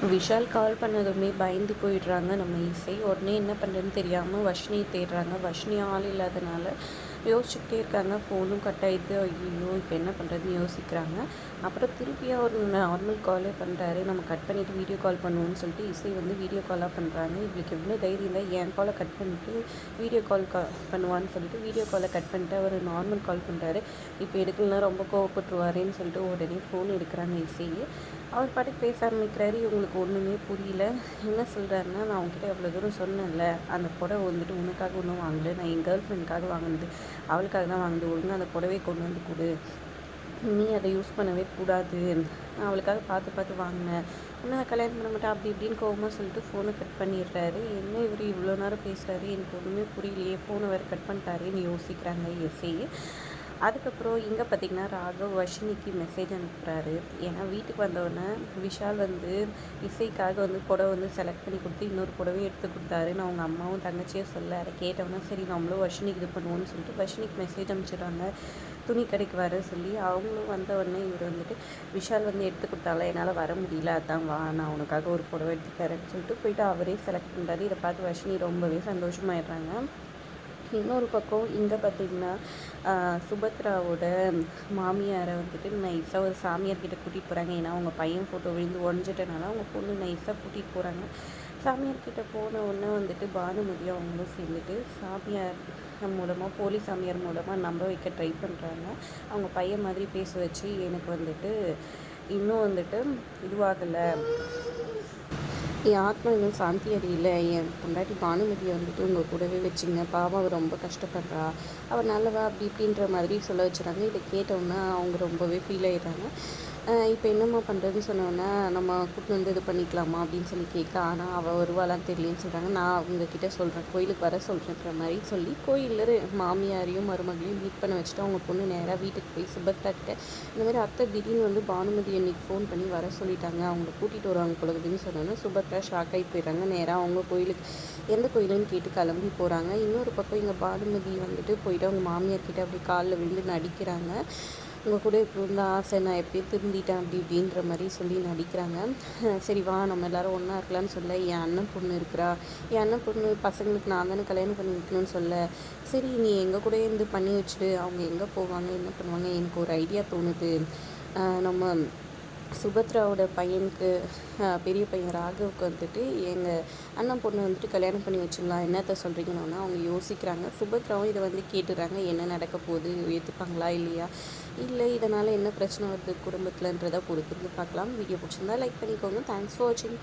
விஷால் கால் பண்ணதுமே பயந்து போயிடுறாங்க நம்ம இசை. உடனே என்ன பண்ணுறதுன்னு தெரியாமல் வர்ஷினியை தேடுறாங்க. வர்ஷினி ஆள் இல்லாதனால யோசிச்சுக்கிட்டே இருக்காங்க. ஃபோனும் கட் ஆகிடுது. ஐயோ இப்போ என்ன பண்ணுறதுன்னு யோசிக்கிறாங்க. அப்புறம் திருப்பியும் ஒரு நார்மல் காலே பண்ணுறாரு. நம்ம கட் பண்ணிவிட்டு வீடியோ கால் பண்ணுவோம்னு சொல்லிட்டு இசை வந்து வீடியோ காலாக பண்ணுறாங்க. இவளுக்கு எவ்வளோ தைரியம் தான் என் காலை கட் பண்ணிவிட்டு வீடியோ கால் பண்ணுவான்னு சொல்லிட்டு வீடியோ காலை கட் பண்ணிட்டு அவர் நார்மல் கால் பண்ணுறாரு. இப்போ எடுக்கலாம் ரொம்ப கோவப்பட்டுருவாரேன்னு சொல்லிட்டு உடனே ஃபோன் எடுக்கிறாங்க இசையை. அவர் பாட்டுக்கு பேச ஆரம்பிக்கிறாரு. இவங்களுக்கு ஒன்றுமே புரியல. என்ன சொல்கிறாருன்னா, நான் உங்ககிட்ட எவ்வளோ தூரம் சொன்னேன்ல, அந்த புடவை வந்துட்டு உனக்காக ஒன்றும் வாங்கலை, நான் என் கேர்ள் ஃப்ரெண்டுக்காக வாங்கினது, அவளுக்காக தான் வாங்கினது. ஒழுங்காக அந்த புடவையை கொண்டு வந்து கொடு, நீ அதை யூஸ் பண்ணவே கூடாது, நான் அவளுக்காக பார்த்து பார்த்து வாங்கினேன், இன்னும் கல்யாணம் பண்ண மாட்டேன் அப்படி இப்படின்னு கோவமாக சொல்லிட்டு ஃபோனை கட் பண்ணிடுறாரு. என்ன இவர் இவ்வளோ நேரம் பேசுகிறாரு, எனக்கு ஒன்றுமே புரியலையே, ஃபோனை வேறு கட் பண்ணிட்டாருன்னு யோசிக்கிறாங்க எஸ்ஐ. அதுக்கப்புறம் இங்கே பார்த்திங்கன்னா ராகவ் வர்ஷினிக்கு மெசேஜ் அனுப்புகிறாரு. ஏன்னா வீட்டுக்கு வந்தோடனே விஷால் வந்து இசைக்காக வந்து புடவை வந்து செலக்ட் பண்ணி கொடுத்து இன்னொரு புடவையும் எடுத்து கொடுத்தாரு. நான் அவங்க அம்மாவும் தங்கச்சியும் சொல்ல அதை கேட்டோன்னா சரி நம்மளும் வர்ஷினிக்கு இது பண்ணுவோம்னு சொல்லிட்டு வர்ஷினிக்கு மெசேஜ் அனுப்பிச்சிடுறாங்க துணி கடைக்கு வர சொல்லி. அவங்களும் வந்த உடனே இவர் வந்துட்டு விஷால் வந்து எடுத்து கொடுத்தால என்னால் வர முடியல, அதான் வா நான் உனக்காக ஒரு புடவை எடுத்து தரேன்னு சொல்லிட்டு போயிட்டு அவரே செலக்ட் பண்ணுறாரு. இதை பார்த்து வர்ஷினி ரொம்பவே சந்தோஷமாயிடுறாங்க. இன்னொரு பக்கம் இங்கே பார்த்திங்கன்னா சுபத்ராவோட மாமியாரை வந்துட்டு நைஸாக ஒரு சாமியார்கிட்ட கூட்டிகிட்டு போகிறாங்க. ஏன்னா அவங்க பையன் ஃபோட்டோ விழுந்து உடஞ்சிட்டனால அவங்க பொண்ணு நைஸாக கூட்டிகிட்டு போகிறாங்க. சாமியார்கிட்ட போன உடனே வந்துட்டு பானுமதி அவங்களும் சேர்ந்துட்டு சாமியார் மூலமாக போலி சாமியார் மூலமாக நம்ப வைக்க ட்ரை பண்ணுறாங்க. அவங்க பையன் மாதிரி பேச வச்சு எனக்கு வந்துட்டு இன்னும் வந்துட்டு இதுவாகலை, என் ஆத்மா இன்னும் சாந்தி அடையில, என் பொண்டாட்டி பானுமதியை வந்துட்டு உங்கள் கூடவே வச்சுங்க, பாவம் அவள் ரொம்ப கஷ்டப்படுறா, அவள் நல்லவா அப்படி இப்படின்ற மாதிரி சொல்ல வச்சுறாங்க. இதை கேட்டோன்னா அவங்க ரொம்பவே ஃபீல் ஆகிடுறாங்க. இப்போ என்னம்மா பண்ணுறதுன்னு சொன்னோன்னா நம்ம கூட்டு வந்து இது பண்ணிக்கலாமா அப்படின்னு சொல்லி கேட்க, ஆனால் அவள் வருவாளான்னு தெரியலன்னு சொல்கிறாங்க. நான் அவங்கக்கிட்ட சொல்கிறேன், கோயிலுக்கு வர சொல்கிறேன்ற மாதிரி சொல்லி கோயிலில் மாமியாரையும் மருமகளையும் மீட் பண்ண வச்சுட்டு அவங்க பொண்ணு நேராக வீட்டுக்கு போய் சுபத்ரா கிட்ட இந்த மாதிரி அத்தை திடீர்னு வந்து பானுமதி அன்னைக்கு ஃபோன் பண்ணி வர சொல்லிட்டாங்க, அவங்கள கூட்டிகிட்டு வருவாங்க பொழுதுன்னு சொன்னோன்னா சுபத்ரா ஷாக் ஆகி போயிடுறாங்க. நேராக அவங்க கோயிலுக்கு எந்த கோயிலுன்னு கேட்டு கிளம்பி போகிறாங்க. இன்னொரு பக்கம் இங்கே பானுமதி வந்துட்டு போயிட்டு அவங்க மாமியார்கிட்ட அப்படி காலில் விழுந்து நடிக்கிறாங்க. உங்கள் கூட இப்போ இருந்த ஆசை நான் எப்பயும் திரும்பிட்டேன் அப்படி இப்படின்ற மாதிரி சொல்லி நடிக்கிறாங்க. சரி வா நம்ம எல்லோரும் ஒன்றா இருக்கலாம்னு சொல்ல, என் அண்ணன் பொண்ணு இருக்கிறா, என் அண்ணன் பொண்ணு பசங்களுக்கு நான் தானே கல்யாணம் பண்ணி வைக்கணும்னு சொல்ல, சரி நீ எங்கள் கூட இருந்து பண்ணி வச்சுடு, அவங்க எங்கே போவாங்க என்ன பண்ணுவாங்க, எனக்கு ஒரு ஐடியா தோணுது, நம்ம சுபத்ராவோட பையனுக்கு பெரிய பையன் ராகவுக்கு வந்துட்டு எங்கள் அண்ணன் பொண்ணு வந்துட்டு கல்யாணம் பண்ணி வச்சிடலாம், என்னத்த சொல்கிறீங்கன்னா அவங்க யோசிக்கிறாங்க. சுபத்ராவும் இதை வந்து கேட்டுறாங்க, என்ன நடக்க போகுது, ஏற்றுப்பாங்களா இல்லையா, இல்லை இதனால் என்ன பிரச்சனை வருது குடும்பத்தில்ன்றதை பொறுத்திருந்து பார்க்கலாம். வீடியோ பிடிச்சிருந்தா லைக் பண்ணிக்கோங்க. தேங்க்ஸ் ஃபார் வாட்சிங்.